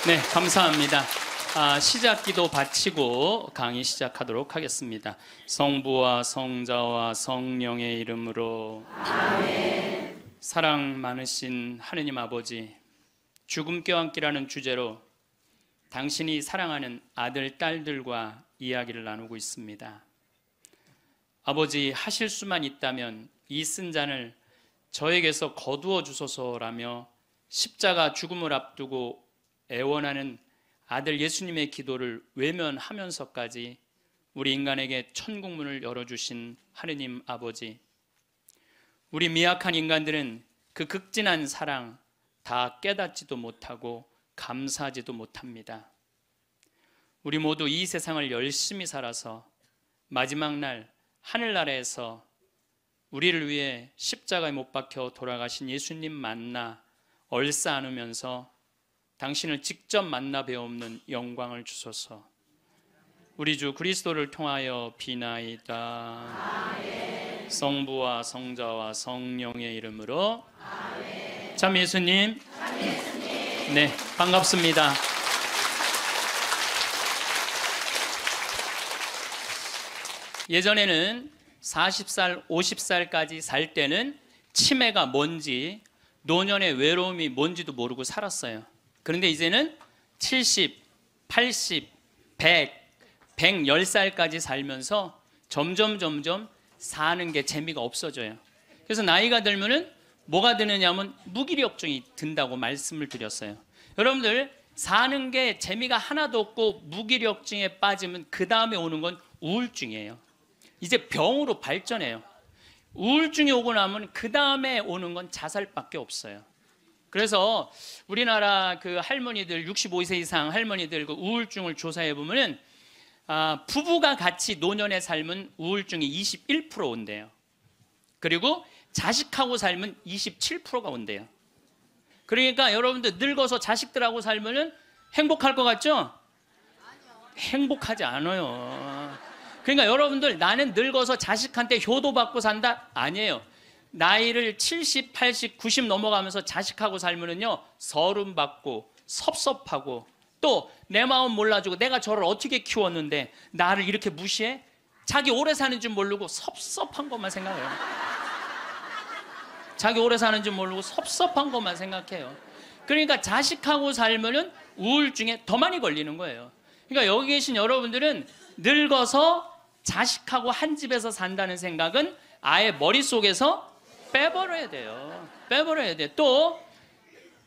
네, 감사합니다. 시작 기도 바치고 강의 시작하도록 하겠습니다. 성부와 성자와 성령의 이름으로 아멘. 사랑 많으신 하느님 아버지, 죽음 껴안기라는 주제로 당신이 사랑하는 아들, 딸들과 이야기를 나누고 있습니다. 아버지, 하실 수만 있다면 이 쓴 잔을 저에게서 거두어 주소서라며 십자가 죽음을 앞두고 애원하는 아들 예수님의 기도를 외면하면서까지 우리 인간에게 천국문을 열어주신 하느님 아버지, 우리 미약한 인간들은 그 극진한 사랑 다 깨닫지도 못하고 감사하지도 못합니다. 우리 모두 이 세상을 열심히 살아서 마지막 날 하늘나라에서 우리를 위해 십자가에 못 박혀 돌아가신 예수님 만나 얼싸 안으면서 당신을 직접 만나 뵈옵는 영광을 주소서. 우리 주 그리스도를 통하여 비나이다. 아멘. 성부와 성자와 성령의 이름으로 아멘. 참 예수님. 네, 반갑습니다. 예전에는 40살, 50살까지 살 때는 치매가 뭔지, 노년의 외로움이 뭔지도 모르고 살았어요. 그런데 이제는 70, 80, 100, 110살까지 살면서 점점 사는 게 재미가 없어져요. 그래서 나이가 들면은 뭐가 드느냐면 무기력증이 든다고 말씀을 드렸어요. 여러분들, 사는 게 재미가 하나도 없고 무기력증에 빠지면 그 다음에 오는 건 우울증이에요. 이제 병으로 발전해요. 우울증이 오고 나면 그 다음에 오는 건 자살밖에 없어요. 그래서 우리나라 그 할머니들, 65세 이상 할머니들 그 우울증을 조사해 보면은 부부가 같이 노년에 살면 우울증이 21% 온대요. 그리고 자식하고 살면 27%가 온대요. 그러니까 여러분들 늙어서 자식들하고 살면은 행복할 것 같죠? 행복하지 않아요. 그러니까 여러분들, 나는 늙어서 자식한테 효도받고 산다? 아니에요. 나이를 70, 80, 90 넘어가면서 자식하고 살면은요, 서름받고 섭섭하고 또 내 마음 몰라주고 내가 저를 어떻게 키웠는데 나를 이렇게 무시해? 자기 오래 사는 줄 모르고 섭섭한 것만 생각해요. 자기 오래 사는 줄 모르고 섭섭한 것만 생각해요. 그러니까 자식하고 살면은 우울증에 더 많이 걸리는 거예요. 그러니까 여기 계신 여러분들은 늙어서 자식하고 한 집에서 산다는 생각은 아예 머릿속에서 빼버려야 돼요. 빼버려야 돼. 또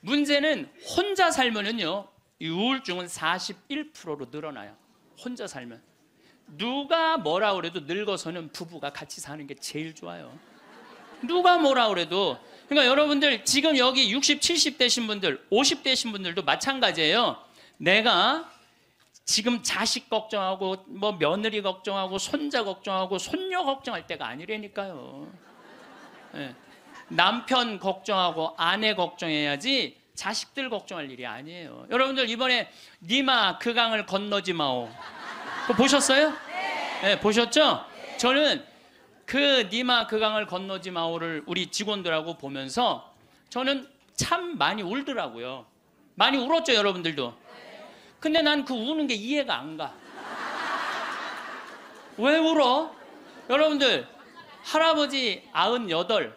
문제는 혼자 살면은요, 이 우울증은 41%로 늘어나요. 혼자 살면. 누가 뭐라 그래도 늙어서는 부부가 같이 사는 게 제일 좋아요. 누가 뭐라 그래도. 그러니까 여러분들 지금 여기 60, 70 되신 분들, 50 되신 분들도 마찬가지예요. 내가 지금 자식 걱정하고 뭐 며느리 걱정하고 손자 걱정하고 손녀 걱정할 때가 아니라니까요. 네. 남편 걱정하고 아내 걱정해야지 자식들 걱정할 일이 아니에요. 여러분들 이번에 니마 그 강을 건너지 마오, 그거 보셨어요? 네, 보셨죠? 저는 그 니마 그 강을 건너지 마오를 우리 직원들하고 보면서 저는 참 많이 울더라고요. 많이 울었죠, 여러분들도. 근데 난 그 우는 게 이해가 안 가. 왜 울어? 여러분들, 할아버지 98,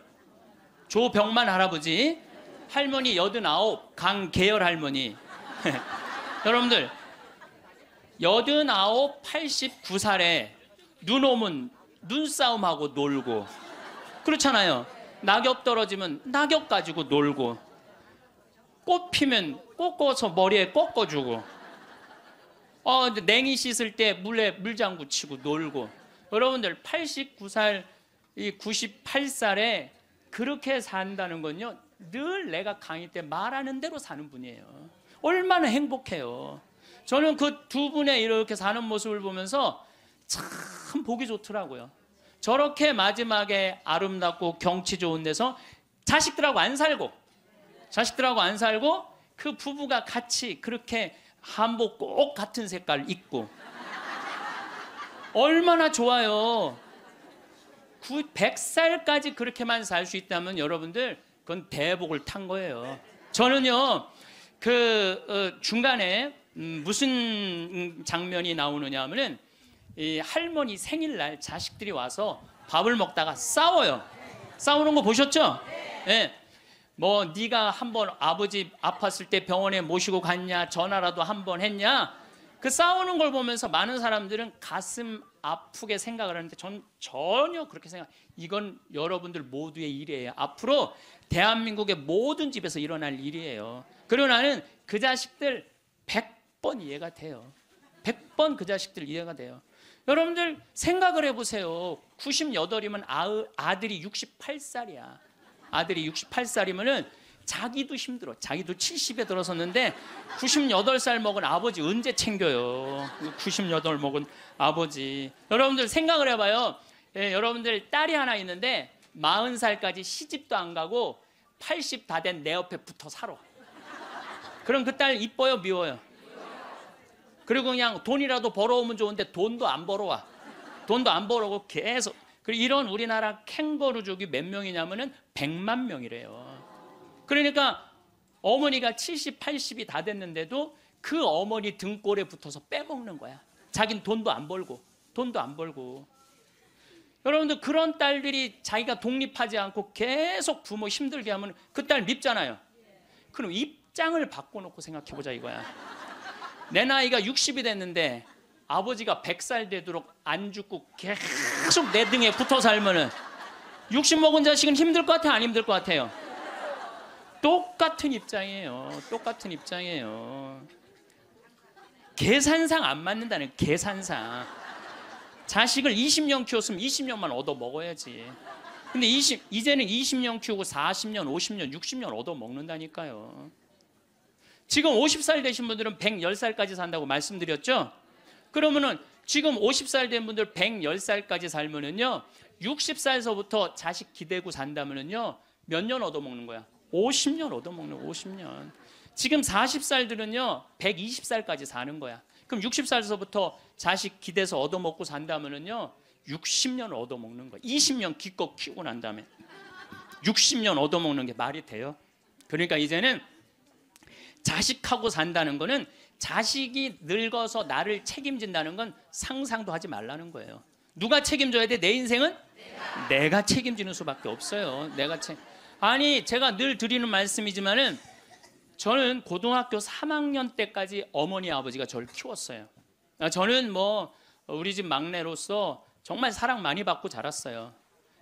조병만 할아버지, 할머니 89, 강계열 할머니. 여러분들, 89, 89살에 눈 오면 눈싸움하고 놀고, 그렇잖아요. 낙엽 떨어지면 낙엽 가지고 놀고, 꽃 피면 꽃 꽂아서 머리에 꺾어주고, 냉이 씻을 때 물에 물장구 치고 놀고. 여러분들 89살, 이 98살에 그렇게 산다는 건요, 늘 내가 강의 때 말하는 대로 사는 분이에요. 얼마나 행복해요. 저는 그 두 분의 이렇게 사는 모습을 보면서 참 보기 좋더라고요. 저렇게 마지막에 아름답고 경치 좋은 데서 자식들하고 안 살고 그 부부가 같이 그렇게 한복 꼭 같은 색깔 입고 얼마나 좋아요. 100살까지 그렇게만 살 수 있다면 여러분들, 그건 대복을 탄 거예요. 저는요, 중간에 무슨 장면이 나오느냐 하면은 이 할머니 생일날 자식들이 와서 밥을 먹다가 싸워요. 싸우는 거 보셨죠? 예. 뭐 네가 한번 아버지 아팠을 때 병원에 모시고 갔냐, 전화라도 한번 했냐. 그 싸우는 걸 보면서 많은 사람들은 가슴 아프게 생각을 하는데 전 전혀 그렇게 이건 여러분들 모두의 일이에요. 앞으로 대한민국의 모든 집에서 일어날 일이에요. 그리고 나는 그 자식들 100번 이해가 돼요. 100번 그 자식들 이해가 돼요. 여러분들 생각을 해보세요. 98이면 아들이 68살이야. 아들이 68살이면은 자기도 힘들어. 자기도 70에 들어섰는데 98살 먹은 아버지 언제 챙겨요? 98 먹은 아버지. 여러분들 생각을 해봐요. 예, 여러분들 딸이 하나 있는데 40살까지 시집도 안 가고 80 다 된 내 옆에 붙어 살아. 그럼 그 딸 이뻐요, 미워요? 그리고 그냥 돈이라도 벌어오면 좋은데 돈도 안 벌어와. 돈도 안 벌어오고 계속. 그리고 이런 우리나라 캥거루족이 몇 명이냐면은 100만 명이래요. 그러니까 어머니가 70, 80이 다 됐는데도 그 어머니 등골에 붙어서 빼먹는 거야. 자긴 돈도 안 벌고. 여러분들 그런 딸들이 자기가 독립하지 않고 계속 부모 힘들게 하면 그 딸 밉잖아요. 그럼 입장을 바꿔놓고 생각해보자 이거야. 내 나이가 60이 됐는데 아버지가 100살 되도록 안 죽고 계속 내 등에 붙어 살면은 60 먹은 자식은 힘들 것 같아요? 안 힘들 것 같아요? 똑같은 입장이에요. 계산상 안 맞는다는 계산상. 자식을 20년 키웠으면 20년만 얻어 먹어야지. 근데 이제는 20년 키우고 40년, 50년, 60년 얻어 먹는다니까요. 지금 50살 되신 분들은 110살까지 산다고 말씀드렸죠? 그러면은 지금 50살 된 분들 110살까지 살면은요, 60살서부터 자식 기대고 산다면은요, 몇 년 얻어 먹는 거야? 50년 얻어먹는 50년. 지금 40살들은요 120살까지 사는 거야. 그럼 60살서부터 자식 기대서 얻어먹고 산다면은요 60년 얻어먹는 거야. 20년 기껏 키우고 난 다음에 60년 얻어먹는 게 말이 돼요? 그러니까 이제는 자식하고 산다는 거는 자식이 늙어서 나를 책임진다는 건 상상도 하지 말라는 거예요. 누가 책임져야 돼? 내 인생은? 내가 책임지는 수밖에 없어요. 아니 제가 늘 드리는 말씀이지만은 저는 고등학교 3학년 때까지 어머니 아버지가 저를 키웠어요. 저는 뭐 우리 집 막내로서 정말 사랑 많이 받고 자랐어요.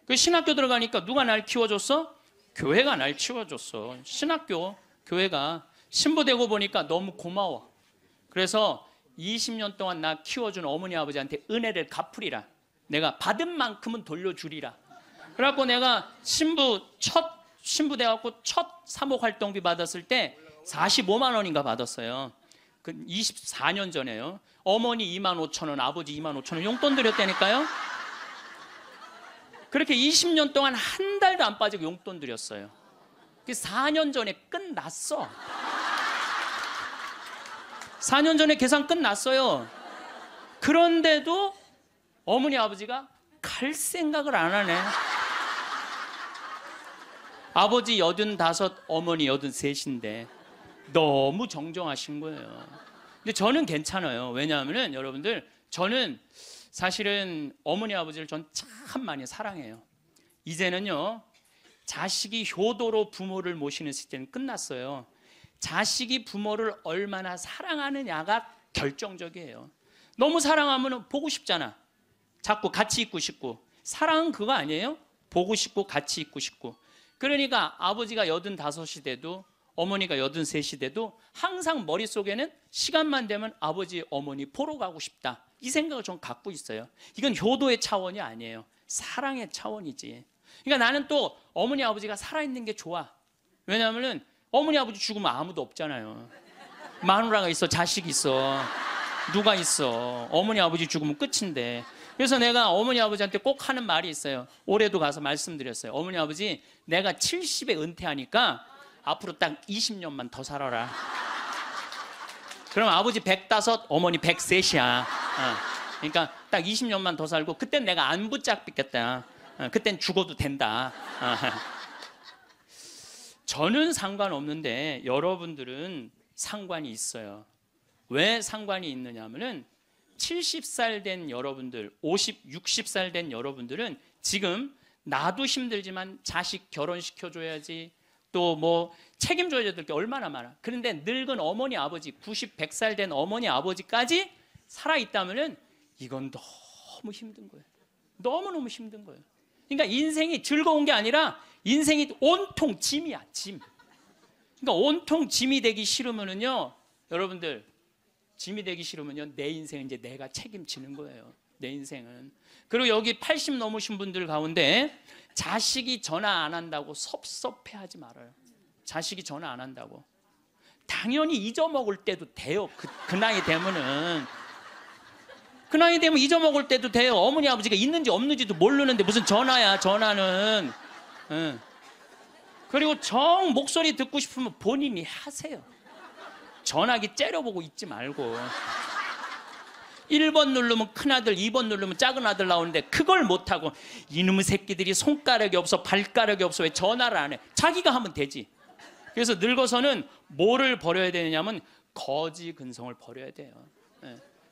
그 신학교 들어가니까 누가 날 키워줬어? 교회가 날 키워줬어. 신학교 교회가 신부되고 보니까 너무 고마워. 그래서 20년 동안 나 키워준 어머니 아버지한테 은혜를 갚으리라. 내가 받은 만큼은 돌려주리라. 그래갖고 내가 신부 돼갖고 첫 사목 활동비 받았을 때 45만 원인가 받았어요. 그 24년 전에요. 어머니 25,000원, 아버지 25,000원 용돈 드렸다니까요. 그렇게 20년 동안 한 달도 안 빠지고 용돈 드렸어요. 4년 전에 끝났어. 4년 전에 계산 끝났어요. 그런데도 어머니 아버지가 갈 생각을 안 하네. 아버지 85, 어머니 83인데 너무 정정하신 거예요. 근데 저는 괜찮아요. 왜냐하면 여러분들 저는 사실은 어머니 아버지를 전 참 많이 사랑해요. 이제는요 자식이 효도로 부모를 모시는 시대는 끝났어요. 자식이 부모를 얼마나 사랑하느냐가 결정적이에요. 너무 사랑하면 보고 싶잖아. 자꾸 같이 있고 싶고. 사랑은 그거 아니에요? 보고 싶고 같이 있고 싶고. 그러니까 아버지가 85이 돼도 어머니가 83이 돼도 항상 머릿속에는 시간만 되면 아버지 어머니 보러 가고 싶다. 이 생각을 좀 갖고 있어요. 이건 효도의 차원이 아니에요. 사랑의 차원이지. 그러니까 나는 또 어머니 아버지가 살아있는 게 좋아. 왜냐하면 어머니 아버지 죽으면 아무도 없잖아요. 마누라가 있어, 자식이 있어, 누가 있어. 어머니 아버지 죽으면 끝인데. 그래서 내가 어머니 아버지한테 꼭 하는 말이 있어요. 올해도 가서 말씀드렸어요. 어머니 아버지 내가 70에 은퇴하니까 앞으로 딱 20년만 더 살아라. 그럼 아버지 105, 어머니 103이야. 그러니까 딱 20년만 더 살고 그땐 내가 안 붙잡겠다. 그땐 죽어도 된다. 저는 상관없는데 여러분들은 상관이 있어요. 왜 상관이 있느냐 하면은 70살 된 여러분들, 50, 60살 된 여러분들은 지금 나도 힘들지만 자식 결혼시켜줘야지, 또 뭐 책임져야 될 게 얼마나 많아. 그런데 늙은 어머니 아버지, 90, 100살 된 어머니 아버지까지 살아있다면은 이건 너무 힘든 거예요. 너무너무 힘든 거예요. 그러니까 인생이 즐거운 게 아니라 인생이 온통 짐이야, 짐. 그러니까 온통 짐이 되기 싫으면은요, 여러분들, 짐이 되기 싫으면요, 내 인생은 이제 내가 책임지는 거예요. 내 인생은. 그리고 여기 80 넘으신 분들 가운데 자식이 전화 안 한다고 섭섭해하지 말아요. 자식이 전화 안 한다고. 당연히 잊어먹을 때도 돼요. 그 나이 되면은. 그 나이 되면 잊어먹을 때도 돼요. 어머니 아버지가 있는지 없는지도 모르는데 무슨 전화야, 전화는. 응. 그리고 정 목소리 듣고 싶으면 본인이 하세요. 전화기 째려보고 있지 말고. 1번 누르면 큰아들, 2번 누르면 작은 아들 나오는데 그걸 못하고 이놈의 새끼들이 손가락이 없어, 발가락이 없어, 왜 전화를 안 해? 자기가 하면 되지. 그래서 늙어서는 뭐를 버려야 되느냐면 거지 근성을 버려야 돼요.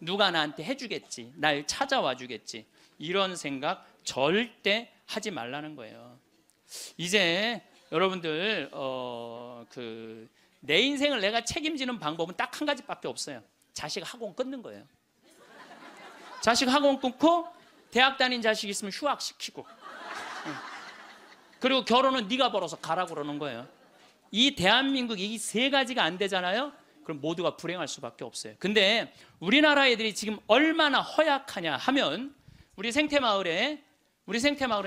누가 나한테 해주겠지, 날 찾아와 주겠지, 이런 생각 절대 하지 말라는 거예요. 이제 여러분들 내 인생을 내가 책임지는 방법은 딱 한 가지밖에 없어요. 자식 학원 끊는 거예요. 자식 학원 끊고 대학 다닌 자식 있으면 휴학시키고, 그리고 결혼은 네가 벌어서 가라고 그러는 거예요. 이 대한민국 이 세 가지가 안 되잖아요. 그럼 모두가 불행할 수밖에 없어요. 근데 우리나라 애들이 지금 얼마나 허약하냐 하면 우리 생태마을은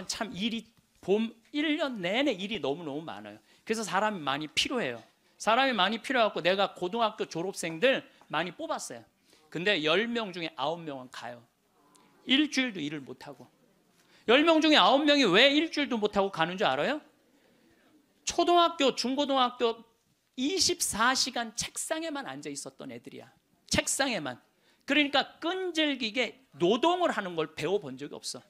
참 일이 봄 1년 내내 일이 너무너무 많아요. 그래서 사람이 많이 필요해요. 사람이 많이 필요해갖고 내가 고등학교 졸업생들 많이 뽑았어요. 근데 10명 중에 9명은 가요. 일주일도 일을 못하고. 10명 중에 9명이 왜 일주일도 못하고 가는 줄 알아요? 초등학교, 중고등학교 24시간 책상에만 앉아 있었던 애들이야. 책상에만. 그러니까 끈질기게 노동을 하는 걸 배워본 적이 없어.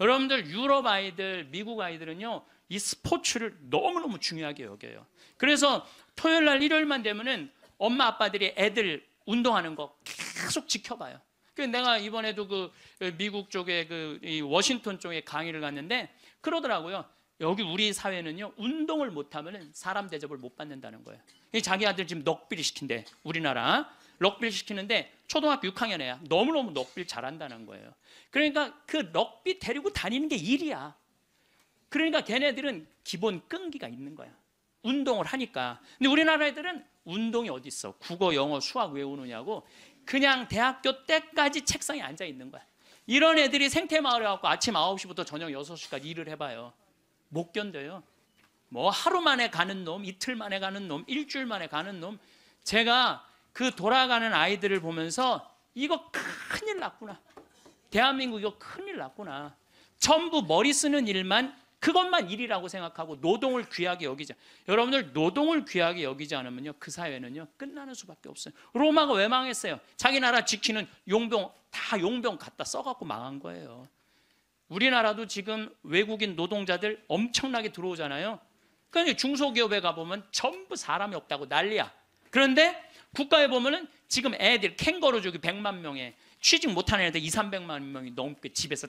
여러분들 유럽 아이들, 미국 아이들은요, 이 스포츠를 너무너무 중요하게 여겨요. 그래서 토요일 날, 일요일만 되면은 엄마 아빠들이 애들 운동하는 거 계속 지켜봐요. 그래서 내가 이번에도 미국 쪽에 이 워싱턴 쪽에 강의를 갔는데 그러더라고요. 여기 우리 사회는요, 운동을 못하면 사람 대접을 못 받는다는 거예요. 자기 아들 지금 럭비를 시킨대. 우리나라 럭비를 시키는데 초등학교 6학년 애야. 너무너무 럭비를 잘한다는 거예요. 그러니까 그 럭비 데리고 다니는 게 일이야. 그러니까 걔네들은 기본 끈기가 있는 거야. 운동을 하니까. 근데 우리나라 애들은 운동이 어디 있어? 국어, 영어, 수학 외우느냐고 그냥 대학교 때까지 책상에 앉아 있는 거야. 이런 애들이 생태마을에 가고 아침 9시부터 저녁 6시까지 일을 해봐요. 못 견뎌요. 뭐 하루 만에 가는 놈, 이틀 만에 가는 놈, 일주일 만에 가는 놈. 제가 그 돌아가는 아이들을 보면서 이거 큰일 났구나. 대한민국 이거 큰일 났구나. 전부 머리 쓰는 일만, 그것만 일이라고 생각하고 노동을 귀하게 여기자. 여러분들 노동을 귀하게 여기지 않으면요, 그 사회는요 끝나는 수밖에 없어요. 로마가 왜 망했어요? 자기 나라 지키는 용병 다 용병 갖다 써갖고 망한 거예요. 우리나라도 지금 외국인 노동자들 엄청나게 들어오잖아요. 그러니까 중소기업에 가보면 전부 사람이 없다고 난리야. 그런데 국가에 보면은 지금 애들 캥거루족이 100만 명에 취직 못하는 애들 200~300만 명이 넘게 집에서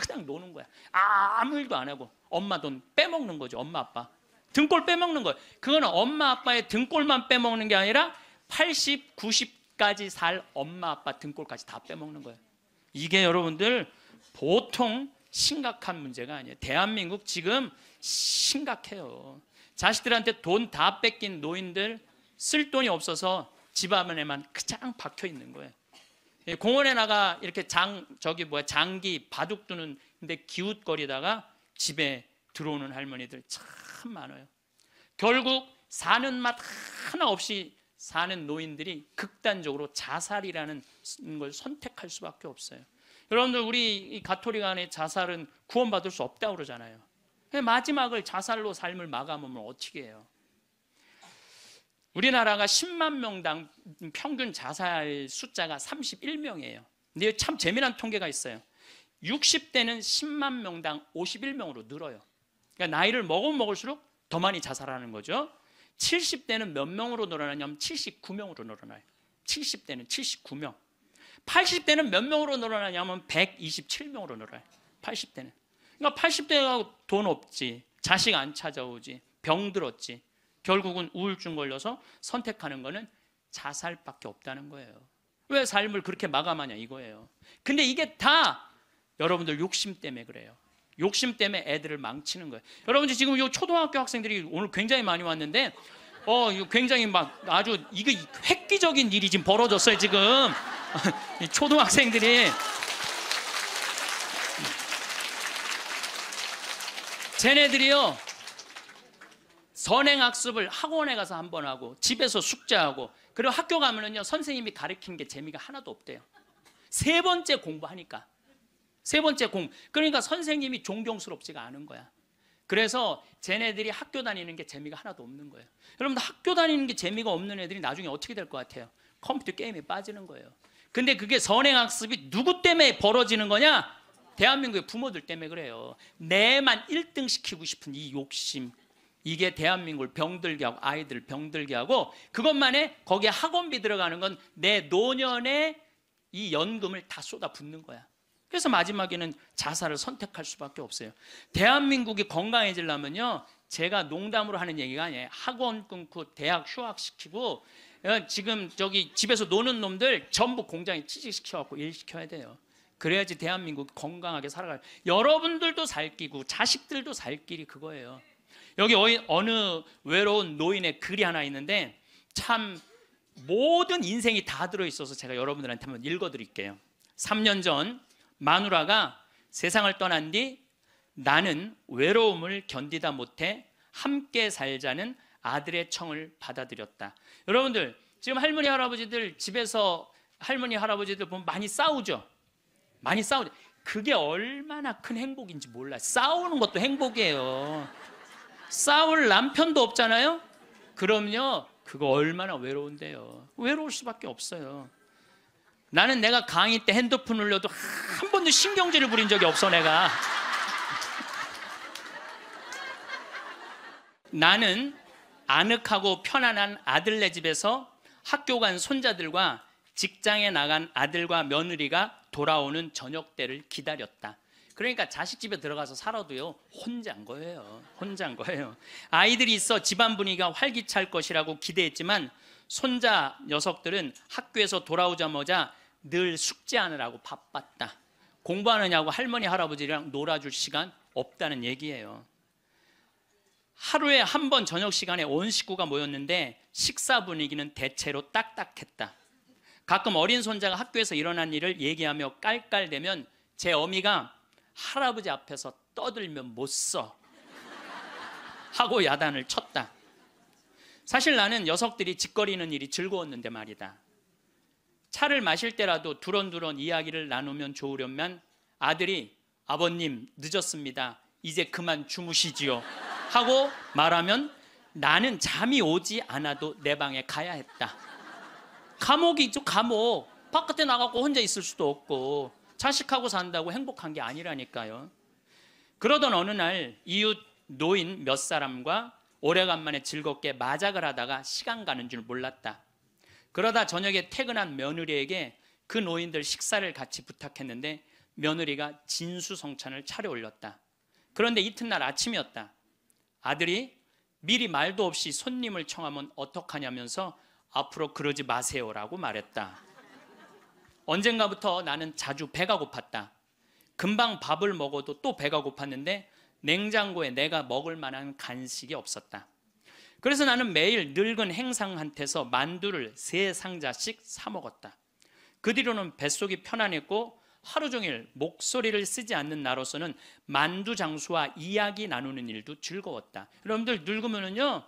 그냥 노는 거야. 아무 일도 안 하고 엄마 돈 빼먹는 거죠. 엄마 아빠 등골 빼먹는 거예요. 그거는 엄마 아빠의 등골만 빼먹는 게 아니라 80, 90까지 살 엄마 아빠 등골까지 다 빼먹는 거예요. 이게 여러분들 보통 심각한 문제가 아니에요. 대한민국 지금 심각해요. 자식들한테 돈 다 뺏긴 노인들, 쓸 돈이 없어서 집 안에만 그냥 박혀 있는 거예요. 공원에 나가 이렇게 장기 바둑 두는 데 기웃거리다가 집에 들어오는 할머니들 참 많아요. 결국 사는 맛 하나 없이 사는 노인들이 극단적으로 자살이라는 걸 선택할 수밖에 없어요. 여러분들 우리 가톨릭 안에 자살은 구원받을 수 없다고 그러잖아요. 마지막을 자살로 삶을 마감하면 어떻게 해요? 우리나라가 10만 명당 평균 자살 숫자가 31명이에요. 근데 참 재미난 통계가 있어요. 60대는 10만 명당 51명으로 늘어요. 그러니까 나이를 먹으면 먹을수록 더 많이 자살하는 거죠. 70대는 몇 명으로 늘어나냐면 79명으로 늘어나요. 70대는 79명. 80대는 몇 명으로 늘어나냐면 127명으로 늘어나요. 80대는. 그러니까 80대가 돈 없지, 자식 안 찾아오지, 병 들었지, 결국은 우울증 걸려서 선택하는 거는 자살밖에 없다는 거예요. 왜 삶을 그렇게 마감하냐 이거예요. 근데 이게 다 여러분들 욕심 때문에 그래요. 욕심 때문에 애들을 망치는 거예요. 여러분들 지금 이 초등학교 학생들이 오늘 굉장히 많이 왔는데 이거 굉장히 막 아주 이거 획기적인 일이 지금 벌어졌어요 지금. 이 초등학생들이 쟤네들이요 선행학습을 학원에 가서 한 번 하고 집에서 숙제하고 그리고 학교 가면은요 선생님이 가르치는 게 재미가 하나도 없대요. 세 번째 공부하니까. 세 번째 공부. 그러니까 선생님이 존경스럽지가 않은 거야. 그래서 쟤네들이 학교 다니는 게 재미가 하나도 없는 거예요. 여러분들 학교 다니는 게 재미가 없는 애들이 나중에 어떻게 될 것 같아요? 컴퓨터 게임에 빠지는 거예요. 근데 그게 선행학습이 누구 때문에 벌어지는 거냐? 대한민국의 부모들 때문에 그래요. 내만 1등 시키고 싶은 이 욕심. 이게 대한민국을 병들게 하고 아이들 병들게 하고 그것만에 거기에 학원비 들어가는 건 내 노년의 이 연금을 다 쏟아붓는 거야. 그래서 마지막에는 자살을 선택할 수밖에 없어요. 대한민국이 건강해지려면요 제가 농담으로 하는 얘기가 아니에요. 학원 끊고 대학 휴학시키고 지금 저기 집에서 노는 놈들 전부 공장에 취직시켜갖고 일시켜야 돼요. 그래야지 대한민국이 건강하게 살아가요. 여러분들도 살 끼고 자식들도 살 길이 그거예요. 여기 어느 외로운 노인의 글이 하나 있는데 참 모든 인생이 다 들어있어서 제가 여러분들한테 한번 읽어드릴게요. 3년 전 마누라가 세상을 떠난 뒤 나는 외로움을 견디다 못해 함께 살자는 아들의 청을 받아들였다. 여러분들 지금 할머니 할아버지들 집에서 할머니 할아버지들 보면 많이 싸우죠. 많이 싸우죠. 그게 얼마나 큰 행복인지 몰라요. 싸우는 것도 행복이에요. 싸울 남편도 없잖아요. 그럼요 그거 얼마나 외로운데요. 외로울 수밖에 없어요. 나는 내가 강의 때 핸드폰 울려도 한 번도 신경질을 부린 적이 없어. 내가 나는 아늑하고 편안한 아들네 집에서 학교 간 손자들과 직장에 나간 아들과 며느리가 돌아오는 저녁 때를 기다렸다. 그러니까 자식 집에 들어가서 살아도요 혼자인 거예요. 혼자인 거예요. 아이들이 있어 집안 분위기가 활기찰 것이라고 기대했지만 손자 녀석들은 학교에서 돌아오자마자 늘 숙제하느라고 바빴다. 공부하느냐고 할머니 할아버지랑 놀아줄 시간 없다는 얘기예요. 하루에 한 번 저녁 시간에 온 식구가 모였는데 식사 분위기는 대체로 딱딱했다. 가끔 어린 손자가 학교에서 일어난 일을 얘기하며 깔깔대면 제 어미가 할아버지 앞에서 떠들면 못 써 하고 야단을 쳤다. 사실 나는 녀석들이 짓거리는 일이 즐거웠는데 말이다. 차를 마실 때라도 두런두런 이야기를 나누면 좋으련만 아들이 아버님 늦었습니다. 이제 그만 주무시지요 하고 말하면 나는 잠이 오지 않아도 내 방에 가야 했다. 감옥이죠. 감옥. 바깥에 나가고 혼자 있을 수도 없고 자식하고 산다고 행복한 게 아니라니까요. 그러던 어느 날 이웃 노인 몇 사람과 오래간만에 즐겁게 마작을 하다가 시간 가는 줄 몰랐다. 그러다 저녁에 퇴근한 며느리에게 그 노인들 식사를 같이 부탁했는데 며느리가 진수성찬을 차려 올렸다. 그런데 이튿날 아침이었다. 아들이 미리 말도 없이 손님을 청하면 어떡하냐면서 앞으로 그러지 마세요라고 말했다. 언젠가부터 나는 자주 배가 고팠다. 금방 밥을 먹어도 또 배가 고팠는데 냉장고에 내가 먹을 만한 간식이 없었다. 그래서 나는 매일 늙은 행상한테서 만두를 3상자씩 사 먹었다. 그 뒤로는 뱃속이 편안했고 하루 종일 목소리를 쓰지 않는 나로서는 만두 장수와 이야기 나누는 일도 즐거웠다. 여러분들 늙으면은요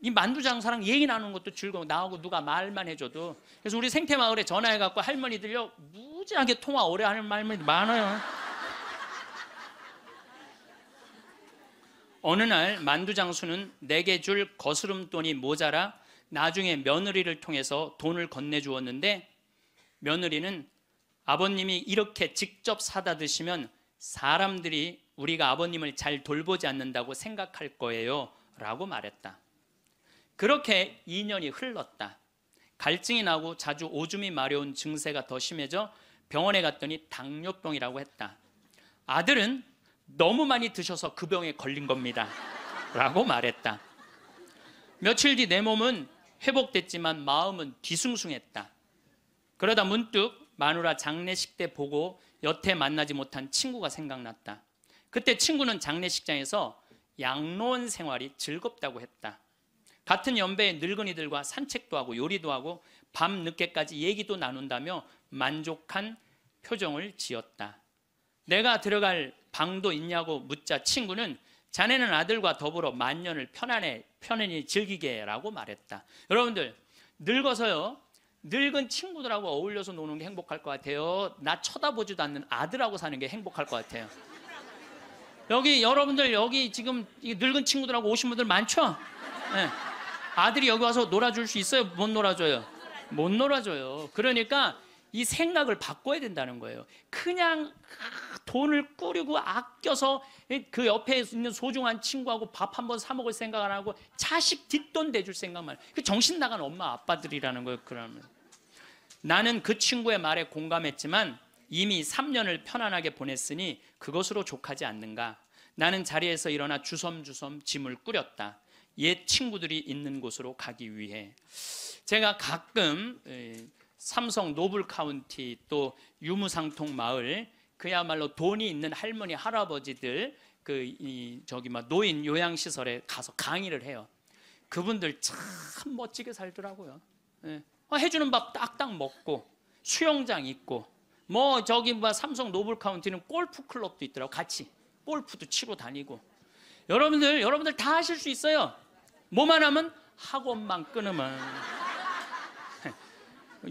이 만두 장사랑 얘기 나누는 것도 즐거워. 나하고 누가 말만 해줘도. 그래서 우리 생태마을에 전화해갖고 할머니들요 무지하게 통화 오래 하는 말들이 많아요. 어느 날 만두 장수는 내게 줄 거스름돈이 모자라 나중에 며느리를 통해서 돈을 건네주었는데 며느리는 아버님이 이렇게 직접 사다 드시면 사람들이 우리가 아버님을 잘 돌보지 않는다고 생각할 거예요 라고 말했다. 그렇게 2년이 흘렀다. 갈증이 나고 자주 오줌이 마려운 증세가 더 심해져 병원에 갔더니 당뇨병이라고 했다. 아들은 너무 많이 드셔서 그 병에 걸린 겁니다 라고 말했다. 며칠 뒤 내 몸은 회복됐지만 마음은 뒤숭숭했다. 그러다 문득 마누라 장례식 때 보고 여태 만나지 못한 친구가 생각났다. 그때 친구는 장례식장에서 양로원 생활이 즐겁다고 했다. 같은 연배의 늙은이들과 산책도 하고 요리도 하고 밤 늦게까지 얘기도 나눈다며 만족한 표정을 지었다. 내가 들어갈 방도 있냐고 묻자 친구는 자네는 아들과 더불어 만년을 편안히 즐기게 라고 말했다. 여러분들, 늙어서요, 늙은 친구들하고 어울려서 노는 게 행복할 것 같아요? 나 쳐다보지도 않는 아들하고 사는 게 행복할 것 같아요? 여러분들 여기 지금 늙은 친구들하고 오신 분들 많죠? 네. 아들이 여기 와서 놀아줄 수 있어요? 못 놀아줘요? 못 놀아줘요. 그러니까 이 생각을 바꿔야 된다는 거예요. 그냥 돈을 꾸리고 아껴서 그 옆에 있는 소중한 친구하고 밥 한번 사 먹을 생각 안 하고 자식 뒷돈 대줄 생각만 해요. 정신 나간 엄마 아빠들이라는 거예요. 그러면 나는 그 친구의 말에 공감했지만 이미 3년을 편안하게 보냈으니 그것으로 족하지 않는가. 나는 자리에서 일어나 주섬주섬 짐을 꾸렸다. 옛 친구들이 있는 곳으로 가기 위해. 제가 가끔 삼성 노블 카운티 또 유무상통 마을, 그야말로 돈이 있는 할머니 할아버지들 노인 요양시설에 가서 강의를 해요. 그분들 참 멋지게 살더라고요. 해주는 밥 딱딱 먹고 수영장 있고 삼성 노블 카운티는 골프 클럽도 있더라고. 같이 골프도 치고 다니고. 여러분들 다 하실 수 있어요. 뭐만 하면, 학원만 끊으면,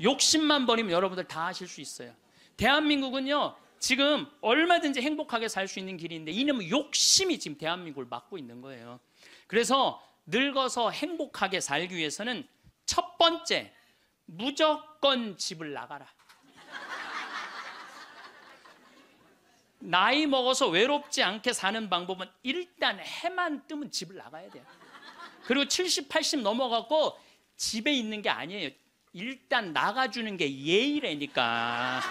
욕심만 버리면 여러분들 다 하실 수 있어요. 대한민국은요, 지금 얼마든지 행복하게 살 수 있는 길인데 이놈의 욕심이 지금 대한민국을 막고 있는 거예요. 그래서 늙어서 행복하게 살기 위해서는 첫 번째, 무조건 집을 나가라. 나이 먹어서 외롭지 않게 사는 방법은 일단 해만 뜨면 집을 나가야 돼요. 그리고 70, 80 넘어가고 집에 있는 게 아니에요. 일단 나가주는 게 예의라니까.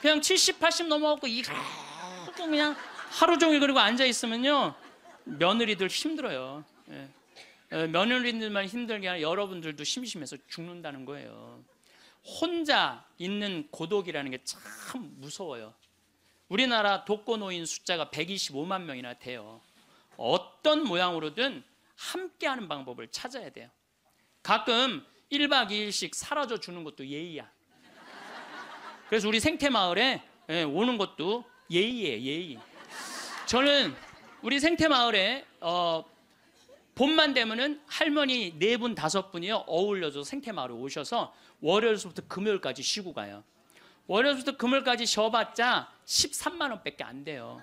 그냥 70, 80 넘어가고 그냥 하루 종일 그리고 앉아 있으면요, 며느리들 힘들어요. 며느리들만 힘들게 아니라 여러분들도 심심해서 죽는다는 거예요. 혼자 있는 고독이라는 게 참 무서워요. 우리나라 독거노인 숫자가 125만 명이나 돼요. 어떤 모양으로든 함께하는 방법을 찾아야 돼요. 가끔 1박 2일씩 사라져 주는 것도 예의야. 그래서 우리 생태마을에 오는 것도 예의예요, 예의. 저는 우리 생태마을에 봄만 되면은 할머니 4분, 5분이요 어울려서 생태마을에 오셔서 월요일부터 금요일까지 쉬고 가요. 월요일부터 금요일까지 쉬어봤자 13만 원밖에 안 돼요.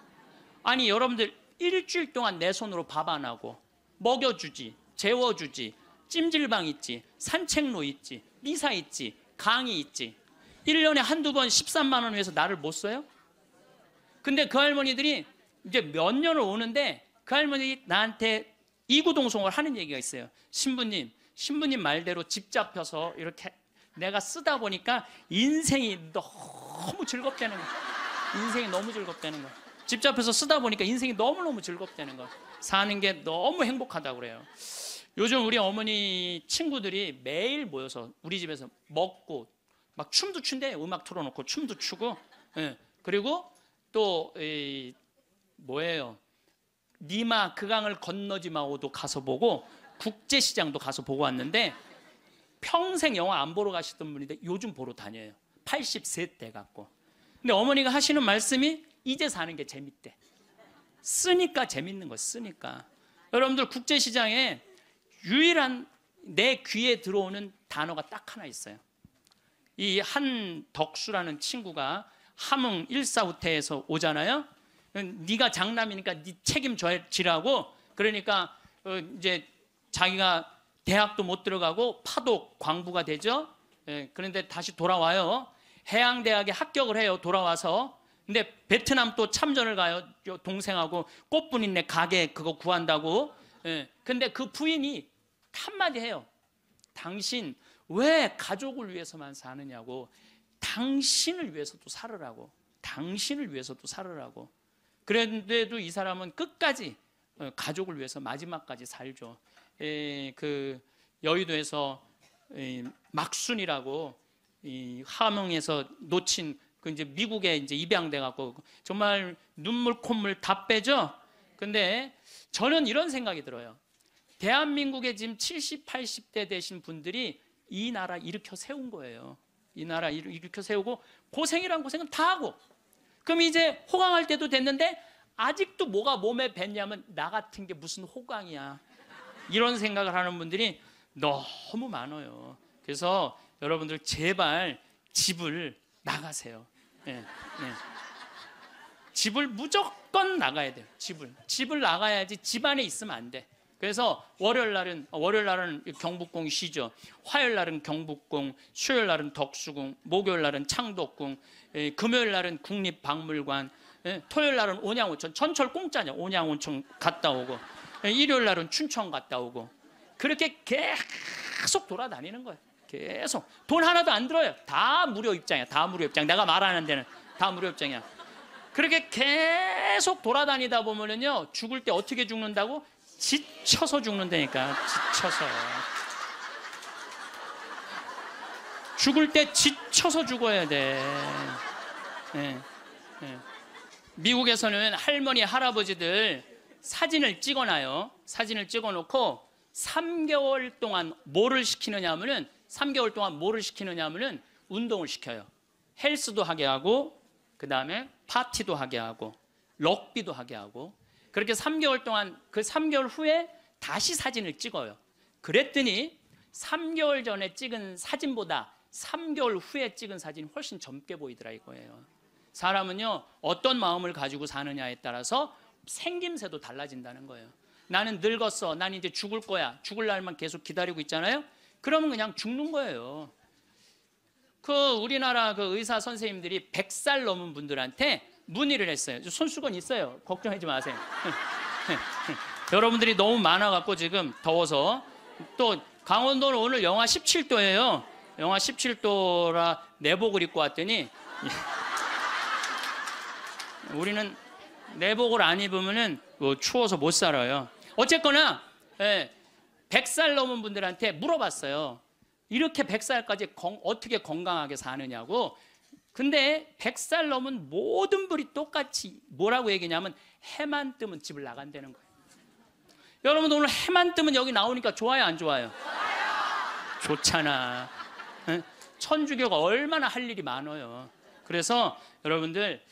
아니 여러분들 일주일 동안 내 손으로 밥 안 하고 먹여주지, 재워주지, 찜질방 있지, 산책로 있지, 미사 있지, 강의 있지. 1년에 한두 번 13만 원 위해서 나를 못 써요? 근데 그 할머니들이 이제 몇 년을 오는데 그 할머니들이 나한테 이구동성을 하는 얘기가 있어요. 신부님 말대로 집 잡혀서 이렇게 내가 쓰다 보니까 인생이 너무 즐겁다는 거야. 인생이 너무 즐겁다는 거야. 집 잡혀서 쓰다 보니까 인생이 너무너무 즐겁다는 거야. 사는 게 너무 행복하다고 그래요. 요즘 우리 어머니 친구들이 매일 모여서 우리 집에서 먹고 막 춤도 춘대. 음악 틀어놓고 춤도 추고. 그리고 또 니마 그 강을 건너지 마오도 가서 보고 국제시장도 가서 보고 왔는데 평생 영화 안 보러 가시던 분인데 요즘 보러 다녀요. 80세 돼 갖고. 근데 어머니가 하시는 말씀이 이제 사는 게 재밌대. 쓰니까 재밌는 거 쓰니까. 여러분들 국제시장에 유일한 내 귀에 들어오는 단어가 딱 하나 있어요. 이 한덕수라는 친구가 함흥 일사후퇴에서 오잖아요. 네가 장남이니까 네 책임져지라고. 그러니까 이제 자기가 대학도 못 들어가고 파독 광부가 되죠. 그런데 다시 돌아와요. 해양대학에 합격을 해요. 돌아와서. 근데 베트남 또 참전을 가요. 동생하고 꽃분이네 가게 그거 구한다고. 예. 근데 그 부인이 한마디 해요. 당신 왜 가족을 위해서만 사느냐고. 당신을 위해서도 살으라고. 당신을 위해서도 살으라고. 그런데도 이 사람은 끝까지 가족을 위해서 마지막까지 살죠. 그 여의도에서 막순이라고 함흥에서 놓친 그 이제 미국에 이제 입양돼 갖고 정말 눈물 콧물 다 빼죠. 근데 저는 이런 생각이 들어요. 대한민국에 지금 70, 80대 되신 분들이 이 나라 일으켜 세운 거예요. 이 나라 일으켜 세우고 고생이란 고생은 다 하고, 그럼 이제 호강할 때도 됐는데 아직도 뭐가 몸에 뱄냐면 나 같은 게 무슨 호강이야, 이런 생각을 하는 분들이 너무 많아요. 그래서 여러분들 제발 집을 나가세요. 네, 네. 집을 무조건 나가야 돼요. 집을 나가야지 집안에 있으면 안 돼. 그래서 월요일 날은 경복궁 쉬죠. 화요일 날은 경복궁, 수요일 날은 덕수궁, 목요일 날은 창덕궁, 금요일 날은 국립박물관, 토요일 날은 온양온천. 전철 공짜냐, 온양온천 갔다 오고, 일요일 날은 춘천 갔다 오고. 그렇게 계속 돌아다니는 거예요. 계속 돈 하나도 안 들어요. 다 무료 입장이야. 다 무료 입장. 내가 말하는 데는 다 무료 입장이야. 그렇게 계속 돌아다니다 보면은요, 죽을 때 어떻게 죽는다고? 지쳐서 죽는다니까. 지쳐서. 죽을 때 지쳐서 죽어야 돼. 네. 네. 미국에서는 할머니 할아버지들 사진을 찍어놔요. 사진을 찍어놓고 3개월 동안 뭐를 시키느냐 하면은 3개월 동안 뭐를 시키느냐 하면은 운동을 시켜요. 헬스도 하게 하고, 그 다음에 파티도 하게 하고, 럭비도 하게 하고. 그렇게 3개월 동안, 그 3개월 후에 다시 사진을 찍어요. 그랬더니 3개월 전에 찍은 사진보다 3개월 후에 찍은 사진이 훨씬 젊게 보이더라 이거예요. 사람은요, 어떤 마음을 가지고 사느냐에 따라서 생김새도 달라진다는 거예요. 나는 늙었어, 난 이제 죽을 거야, 죽을 날만 계속 기다리고 있잖아요. 그러면 그냥 죽는 거예요. 그 우리나라 그 의사 선생님들이 100살 넘은 분들한테 문의를 했어요. 손수건 있어요. 걱정하지 마세요. 여러분들이 너무 많아갖고 지금 더워서. 또 강원도는 오늘 영하 17도예요. 영하 17도라 내복을 입고 왔더니 우리는 내복을 안 입으면은 추워서 못 살아요. 어쨌거나 100살 넘은 분들한테 물어봤어요. 이렇게 100살까지 어떻게 건강하게 사느냐고. 근데 100살 넘은 모든 분이 똑같이 뭐라고 얘기냐면 해만 뜨면 집을 나간다는 거예요. 여러분, 오늘 해만 뜨면 여기 나오니까 좋아요, 안 좋아요? 좋잖아. 천주교가 얼마나 할 일이 많아요. 그래서 여러분들,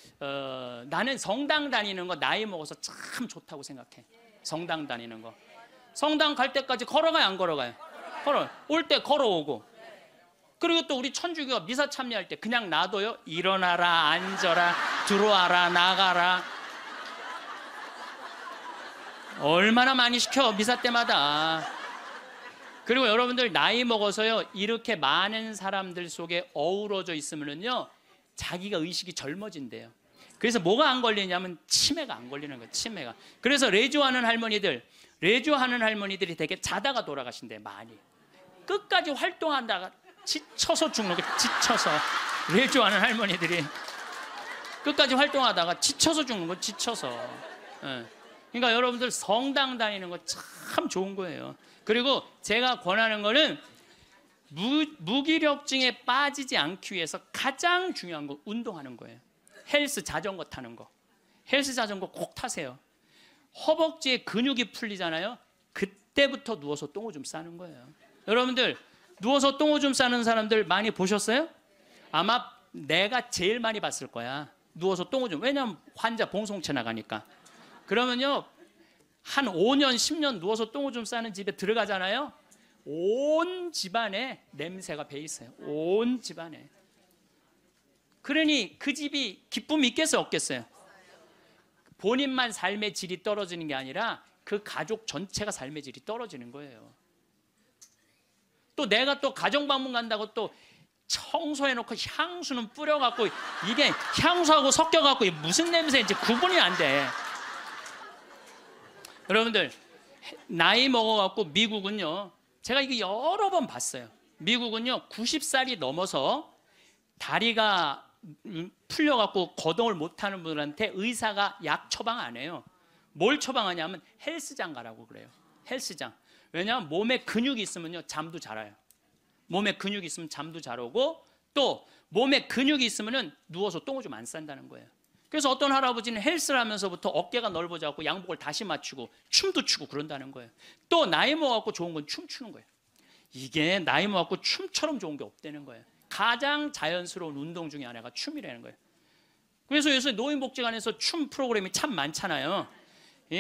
나는 성당 다니는 거 나이 먹어서 참 좋다고 생각해. 성당 다니는 거. 성당 갈 때까지 걸어가요, 안 걸어가요? 올 때 걸어오고. 그리고 또 우리 천주교가 미사 참여할 때 그냥 놔둬요? 일어나라, 앉아라, 들어와라, 나가라. 얼마나 많이 시켜, 미사 때마다. 그리고 여러분들 나이 먹어서요, 이렇게 많은 사람들 속에 어우러져 있으면요, 자기가 의식이 젊어진대요. 그래서 뭐가 안 걸리냐면 치매가 안 걸리는 거예요. 치매가. 그래서 레조하는 할머니들이 되게 자다가 돌아가신대. 많이. 끝까지 활동한다가 지쳐서 죽는 거예요. 지쳐서. 레조하는 할머니들이 끝까지 활동하다가 지쳐서 죽는 거예요. 지쳐서. 그러니까 여러분들 성당 다니는 거 참 좋은 거예요. 그리고 제가 권하는 거는 무기력증에 빠지지 않기 위해서 가장 중요한 거 운동하는 거예요. 헬스 자전거 타는 거. 헬스 자전거 꼭 타세요. 허벅지에 근육이 풀리잖아요. 그때부터 누워서 똥오줌 싸는 거예요. 여러분들 누워서 똥오줌 싸는 사람들 많이 보셨어요? 아마 내가 제일 많이 봤을 거야. 누워서 똥오줌. 왜냐면 환자 봉송체 나가니까. 그러면요, 한 5년 10년 누워서 똥오줌 싸는 집에 들어가잖아요. 온 집안에 냄새가 배 있어요. 온 집안에. 그러니 그 집이 기쁨이 있겠어요, 없겠어요? 본인만 삶의 질이 떨어지는 게 아니라 그 가족 전체가 삶의 질이 떨어지는 거예요. 또 내가 또 가정방문 간다고 또 청소해놓고 향수는 뿌려갖고 이게 향수하고 섞여갖고 무슨 냄새인지 구분이 안 돼. 여러분들, 나이 먹어갖고 미국은요, 제가 이거 여러 번 봤어요. 미국은요 90살이 넘어서 다리가 풀려갖고 거동을 못하는 분들한테 의사가 약 처방 안 해요. 뭘 처방하냐면 헬스장 가라고 그래요. 헬스장. 왜냐하면 몸에 근육이 있으면요 잠도 잘 와요. 몸에 근육이 있으면 잠도 잘 오고, 또 몸에 근육이 있으면은 누워서 똥을 좀 안 싼다는 거예요. 그래서 어떤 할아버지는 헬스를 하면서부터 어깨가 넓어져갖고 양복을 다시 맞추고 춤도 추고 그런다는 거예요. 또 나이 먹어갖고 좋은 건 춤추는 거예요. 이게 나이 먹어갖고 춤처럼 좋은 게 없다는 거예요. 가장 자연스러운 운동 중에 하나가 춤이라는 거예요. 그래서 요새 노인복지관에서 춤 프로그램이 참 많잖아요.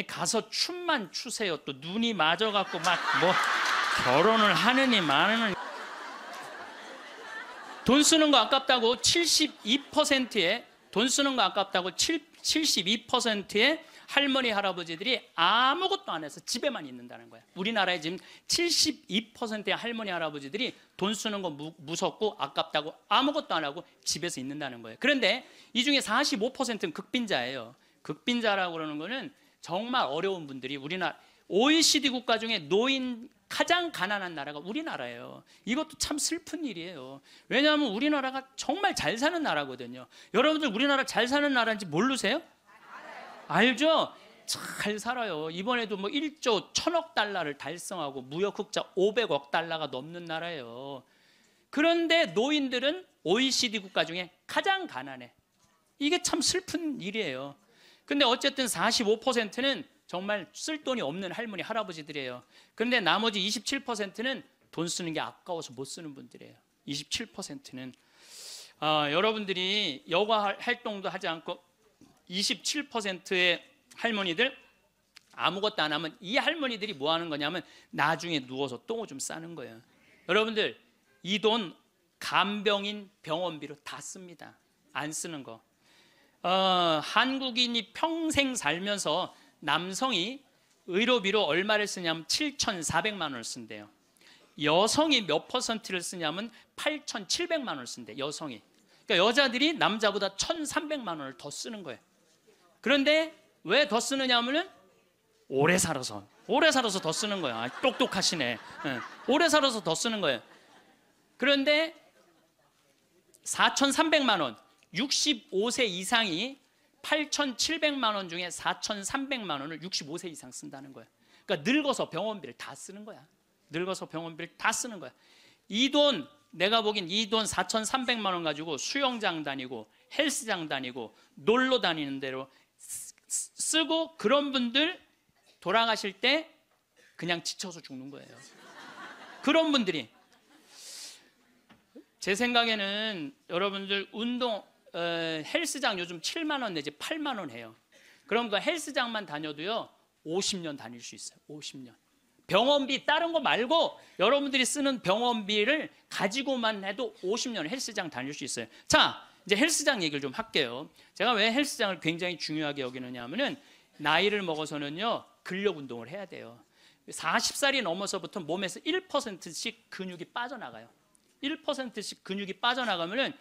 가서 춤만 추세요. 또 눈이 맞아갖고 막 뭐 결혼을 하느니 마느니. 돈 쓰는 거 아깝다고 72%의 돈 쓰는 거 아깝다고 72%의 할머니 할아버지들이 아무것도 안 해서 집에만 있는다는 거야. 우리나라에 지금 72%의 할머니 할아버지들이 돈 쓰는 거 무섭고 아깝다고 아무것도 안 하고 집에서 있는다는 거예요. 그런데 이 중에 45%는 극빈자예요. 극빈자라고 그러는 거는 정말 어려운 분들이, 우리나라 OECD 국가 중에 노인 가장 가난한 나라가 우리나라예요. 이것도 참 슬픈 일이에요. 왜냐하면 우리나라가 정말 잘 사는 나라거든요. 여러분들 우리나라 잘 사는 나라인지 모르세요? 알죠? 잘 살아요. 이번에도 뭐 1조 1000억 달러를 달성하고 무역 흑자 500억 달러가 넘는 나라예요. 그런데 노인들은 OECD 국가 중에 가장 가난해. 이게 참 슬픈 일이에요. 근데 어쨌든 45%는 정말 쓸 돈이 없는 할머니 할아버지들이에요. 그런데 나머지 27%는 돈 쓰는 게 아까워서 못 쓰는 분들이에요. 27%는 여러분들이 여가 활동도 하지 않고 27%의 할머니들 아무것도 안 하면, 이 할머니들이 뭐 하는 거냐면 나중에 누워서 똥을 좀 싸는 거예요. 여러분들 이 돈 간병인 병원비로 다 씁니다. 안 쓰는 거. 한국인이 평생 살면서 남성이 의료비로 얼마를 쓰냐면 7,400만 원을 쓴대요. 여성이 몇 퍼센트를 쓰냐면 8,700만 원을 쓴대. 여성이. 그러니까 여자들이 남자보다 1,300만 원을 더 쓰는 거예요. 그런데 왜 더 쓰느냐 하면은 오래 살아서 더 쓰는 거야. 똑똑하시네. 오래 살아서 더 쓰는 거예요. 그런데 4,300만 원, 65세 이상이 8,700만 원 중에 4,300만 원을 65세 이상 쓴다는 거예요. 그러니까 늙어서 병원비를 다 쓰는 거야. 늙어서 병원비를 다 쓰는 거야. 이 돈, 내가 보긴 이 돈 4,300만 원 가지고 수영장 다니고 헬스장 다니고 놀러 다니는 대로 쓰고, 그런 분들 돌아가실 때 그냥 지쳐서 죽는 거예요. 그런 분들이. 제 생각에는 여러분들 운동 헬스장 요즘 7만 원 내지 8만 원 해요. 그럼 그 헬스장만 다녀도요 50년 다닐 수 있어요. 50년. 병원비 다른 거 말고 여러분들이 쓰는 병원비를 가지고만 해도 50년 헬스장 다닐 수 있어요. 자, 이제 헬스장 얘기를 좀 할게요. 제가 왜 헬스장을 굉장히 중요하게 여기느냐 하면은 나이를 먹어서는요 근력 운동을 해야 돼요. 40살이 넘어서부터 몸에서 1%씩 근육이 빠져나가요. 1%씩 근육이 빠져나가면은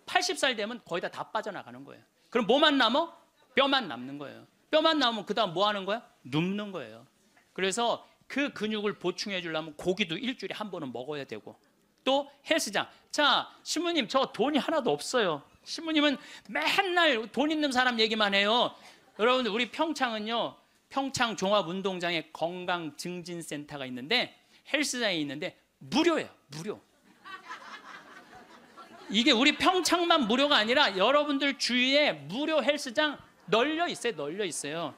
80살 되면 거의 다 빠져나가는 거예요. 그럼 뭐만 남아? 뼈만 남는 거예요. 뼈만 남으면 그 다음 뭐 하는 거야? 눕는 거예요. 그래서 그 근육을 보충해 주려면 고기도 일주일에 한 번은 먹어야 되고, 또 헬스장. 자, 신부님 저 돈이 하나도 없어요. 신부님은 맨날 돈 있는 사람 얘기만 해요. 여러분들 우리 평창은요, 평창 종합운동장에 건강증진센터가 있는데, 헬스장이 있는데 무료예요. 무료. 이게 우리 평창만 무료가 아니라 여러분들 주위에 무료 헬스장 널려 있어요. 널려 있어요.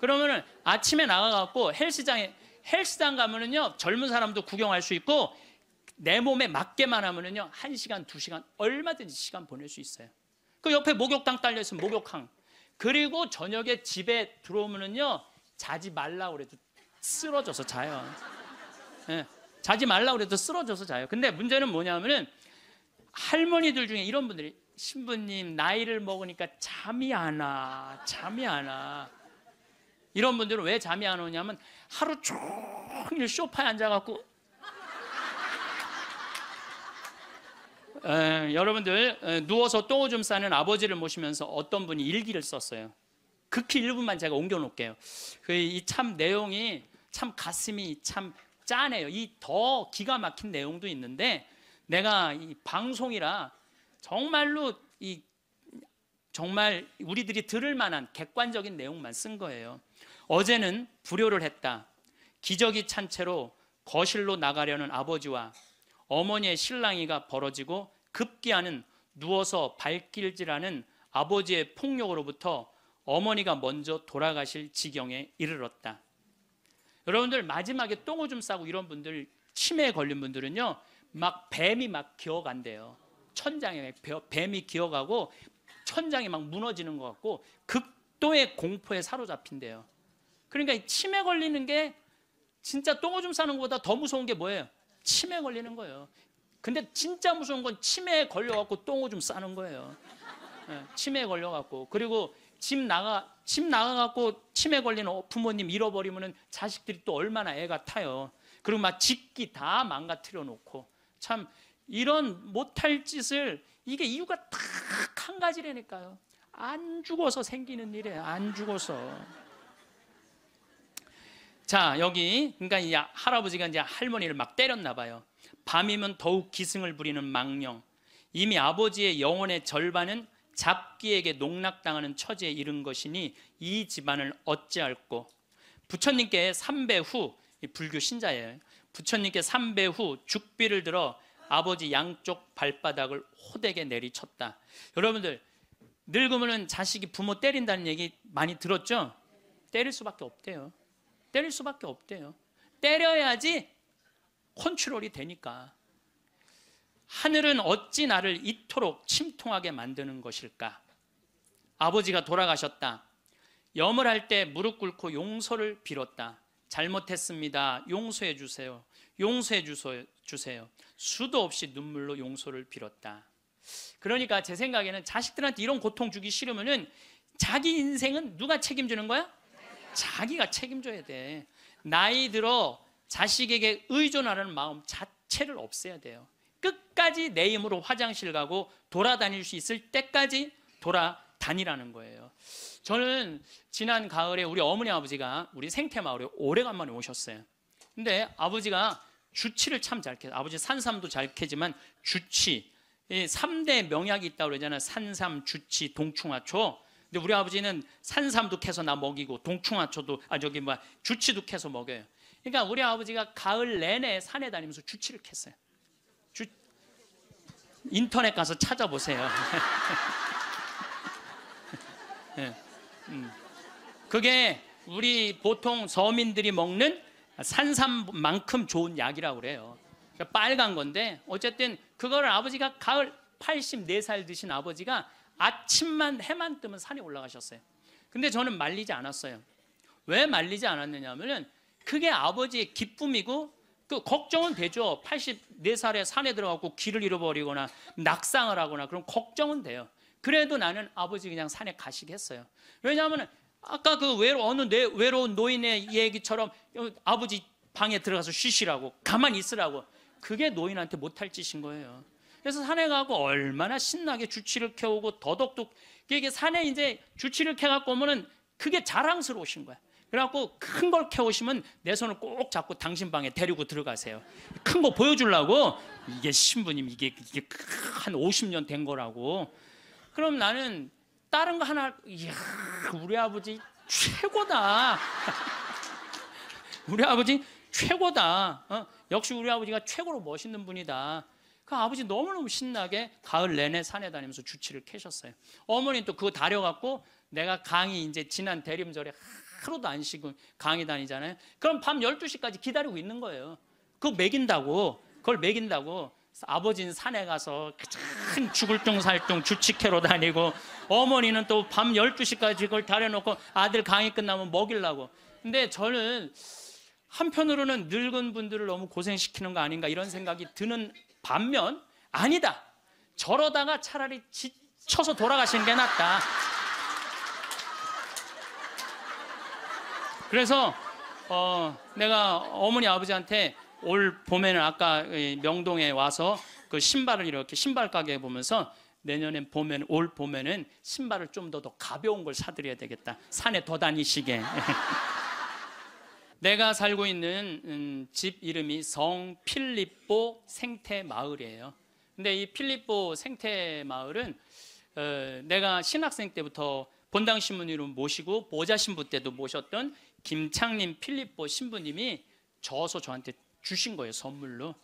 그러면은 아침에 나가갖고 헬스장 가면은요 젊은 사람도 구경할 수 있고, 내 몸에 맞게만 하면은요 1시간, 2시간 얼마든지 시간 보낼 수 있어요. 그 옆에 목욕탕 딸려 있으면 목욕탕. 그리고 저녁에 집에 들어오면은요 자지 말라 그래도 쓰러져서 자요. 네, 자지 말라 그래도 쓰러져서 자요. 근데 문제는 뭐냐면은 할머니들 중에 이런 분들이, 신부님 나이를 먹으니까 잠이 안 와. 이런 분들은 왜 잠이 안 오냐면 하루 종일 소파에 앉아갖고 여러분들 누워서 똥오줌 싸는 아버지를 모시면서 어떤 분이 일기를 썼어요. 극히 일부만 제가 옮겨놓을게요. 이 참 내용이 참 가슴이 참 짠해요. 이 더 기가 막힌 내용도 있는데 내가 이 방송이라 정말로 정말 우리들이 들을 만한 객관적인 내용만 쓴 거예요. 어제는 불효를 했다. 기저귀 찬 채로 거실로 나가려는 아버지와 어머니의 실랑이가 벌어지고 급기야는 누워서 발길질하는 아버지의 폭력으로부터 어머니가 먼저 돌아가실 지경에 이르렀다. 여러분들 마지막에 똥오줌 싸고 이런 분들, 치매에 걸린 분들은요, 막 뱀이 막 기어간대요. 천장에 뱀이 기어가고 천장이 막 무너지는 것 같고 극도의 공포에 사로잡힌대요. 그러니까 이 치매 걸리는 게 진짜 똥오줌 싸는 것보다 더 무서운 게 뭐예요? 치매 걸리는 거예요. 근데 진짜 무서운 건 치매에 걸려갖고 똥오줌 싸는 거예요. 치매에 걸려갖고. 그리고 집 나가갖고 치매 걸린 부모님 잃어버리면은 자식들이 또 얼마나 애가 타요. 그리고 막 집기 다 망가뜨려 놓고. 참 이런 못할 짓을, 이게 이유가 딱 한 가지라니까요. 안 죽어서 생기는 일이에요. 안 죽어서. 자, 여기 그러니까 이 할아버지가 이제 할머니를 막 때렸나 봐요. 밤이면 더욱 기승을 부리는 망령. 이미 아버지의 영혼의 절반은 잡기에게 농락당하는 처지에 이른 것이니 이 집안을 어찌할꼬. 부처님께 3배 후, 불교 신자예요. 부처님께 3배 후 죽비를 들어 아버지 양쪽 발바닥을 호되게 내리쳤다. 여러분들 늙으면 자식이 부모 때린다는 얘기 많이 들었죠? 때릴 수밖에 없대요. 때릴 수밖에 없대요. 때려야지 컨트롤이 되니까. 하늘은 어찌 나를 이토록 침통하게 만드는 것일까? 아버지가 돌아가셨다. 염을 할 때 무릎 꿇고 용서를 빌었다. 잘못했습니다. 용서해 주세요. 용서해 주세요. 수도 없이 눈물로 용서를 빌었다. 그러니까 제 생각에는 자식들한테 이런 고통 주기 싫으면은 자기 인생은 누가 책임지는 거야? 자기가 책임져야 돼. 나이 들어 자식에게 의존하는 마음 자체를 없애야 돼요. 끝까지 내 힘으로 화장실 가고 돌아다닐 수 있을 때까지 돌아다니라는 거예요. 저는 지난 가을에 우리 어머니 아버지가 우리 생태마을에 오래간만에 오셨어요. 근데 아버지가 주치를 참 잘 캐요. 아버지 산삼도 잘 캐지만 주치, 3대 명약이 있다고 그러잖아요. 산삼, 주치, 동충하초. 근데 우리 아버지는 산삼도 캐서 나 먹이고 동충하초도 주치도 캐서 먹여요. 그러니까 우리 아버지가 가을 내내 산에 다니면서 주치를 캤어요. 인터넷 가서 찾아보세요. 네. 그게 우리 보통 서민들이 먹는 산삼만큼 좋은 약이라고 그래요. 그러니까 빨간 건데 어쨌든 그거를 아버지가 가을 84살 드신 아버지가 아침만 해만 뜨면 산에 올라가셨어요. 근데 저는 말리지 않았어요. 왜 말리지 않았느냐 하면은 그게 아버지의 기쁨이고 그 걱정은 되죠. 84살에 산에 들어가고 길을 잃어버리거나 낙상을 하거나 그럼 걱정은 돼요. 그래도 나는 아버지 그냥 산에 가시게 했어요. 왜냐하면 아까 그 외로운 노인의 얘기처럼 아버지 방에 들어가서 쉬시라고 가만히 있으라고, 그게 노인한테 못할 짓인 거예요. 그래서 산에 가고 얼마나 신나게 주치를 캐오고 더덕도, 이게 산에 이제 주치를 캐갖고 오면은 그게 자랑스러우신 거야. 그래갖고 큰 걸 캐오시면 내 손을 꼭 잡고 당신 방에 데리고 들어가세요. 큰 거 보여주려고. 이게 신부님 이게 한 50년 된 거라고. 그럼 나는 다른 거 하나, 이야 우리 아버지 최고다. 우리 아버지 최고다. 역시 우리 아버지가 최고로 멋있는 분이다. 그 아버지 너무너무 신나게 가을 내내 산에 다니면서 주치를 캐셨어요. 어머니는 또 그거 다려갖고 내가 강의 이제 지난 대림절에 하루도 안 쉬고 강의 다니잖아요. 그럼 밤 12시까지 기다리고 있는 거예요. 그거 먹인다고. 그걸 먹인다고. 아버지는 산에 가서 참 죽을 둥 살 둥 주치 캐러 다니고, 어머니는 또 밤 12시까지 그걸 다려놓고 아들 강의 끝나면 먹이려고. 근데 저는 한편으로는 늙은 분들을 너무 고생시키는 거 아닌가 이런 생각이 드는 반면, 아니다, 저러다가 차라리 지쳐서 돌아가시는 게 낫다. 그래서 내가 어머니 아버지한테 올 봄에는 아까 명동에 와서 그 신발을 이렇게 신발 가게 보면서 내년엔 올 봄에는 신발을 좀 더 가벼운 걸 사드려야 되겠다. 산에 더 다니시게. 내가 살고 있는 집 이름이 성 필립보 생태마을이에요. 근데 이 필립보 생태마을은 내가 신학생 때부터 본당 신부님을 모시고 보좌 신부 때도 모셨던 김창림 필립보 신부님이 저서 저한테 주신 거예요, 선물로.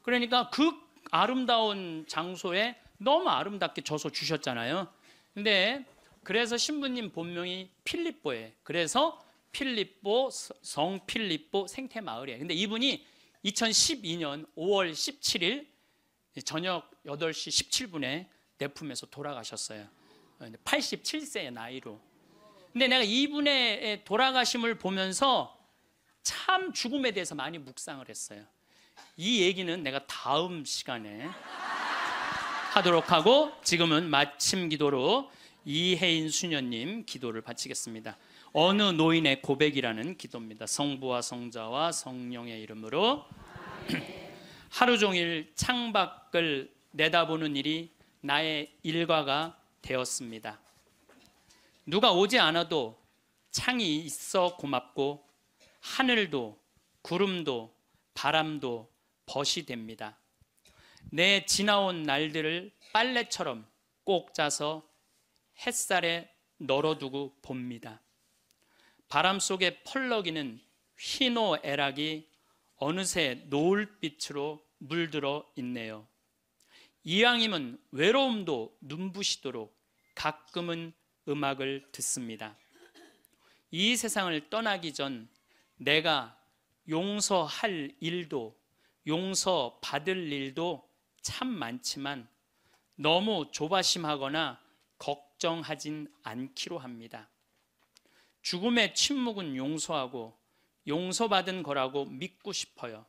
그러니까 그 아름다운 장소에 너무 아름답게 저서 주셨잖아요. 근데 그래서 신부님 본명이 필립보예요. 그래서 필립보, 성 필립보 생태마을이에요. 근데 이분이 2012년 5월 17일 저녁 8시 17분에 내 품에서 돌아가셨어요. 87세의 나이로. 근데 내가 이분의 돌아가심을 보면서 참 죽음에 대해서 많이 묵상을 했어요. 이 얘기는 내가 다음 시간에 하도록 하고, 지금은 마침 기도로 이혜인 수녀님 기도를 바치겠습니다. 어느 노인의 고백이라는 기도입니다. 성부와 성자와 성령의 이름으로. 하루 종일 창밖을 내다보는 일이 나의 일과가 되었습니다. 누가 오지 않아도 창이 있어 고맙고, 하늘도 구름도 바람도 벗이 됩니다. 내 지나온 날들을 빨래처럼 꼭 짜서 햇살에 널어두고 봅니다. 바람 속에 펄럭이는 휘노애락이 어느새 노을빛으로 물들어 있네요. 이왕이면 외로움도 눈부시도록 가끔은 음악을 듣습니다. 이 세상을 떠나기 전 내가 용서할 일도 용서받을 일도 참 많지만 너무 조바심하거나 걱정하진 않기로 합니다. 죽음의 침묵은 용서하고 용서받은 거라고 믿고 싶어요.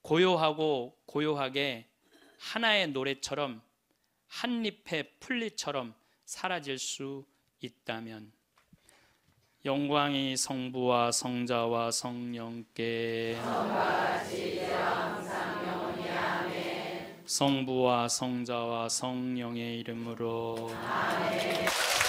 고요하고 고요하게 하나의 노래처럼 한 잎의 풀잎처럼 사라질 수 있다면. 영광이 성부와 성자와 성령께 성부와 성자와 성령의 이름으로 아멘.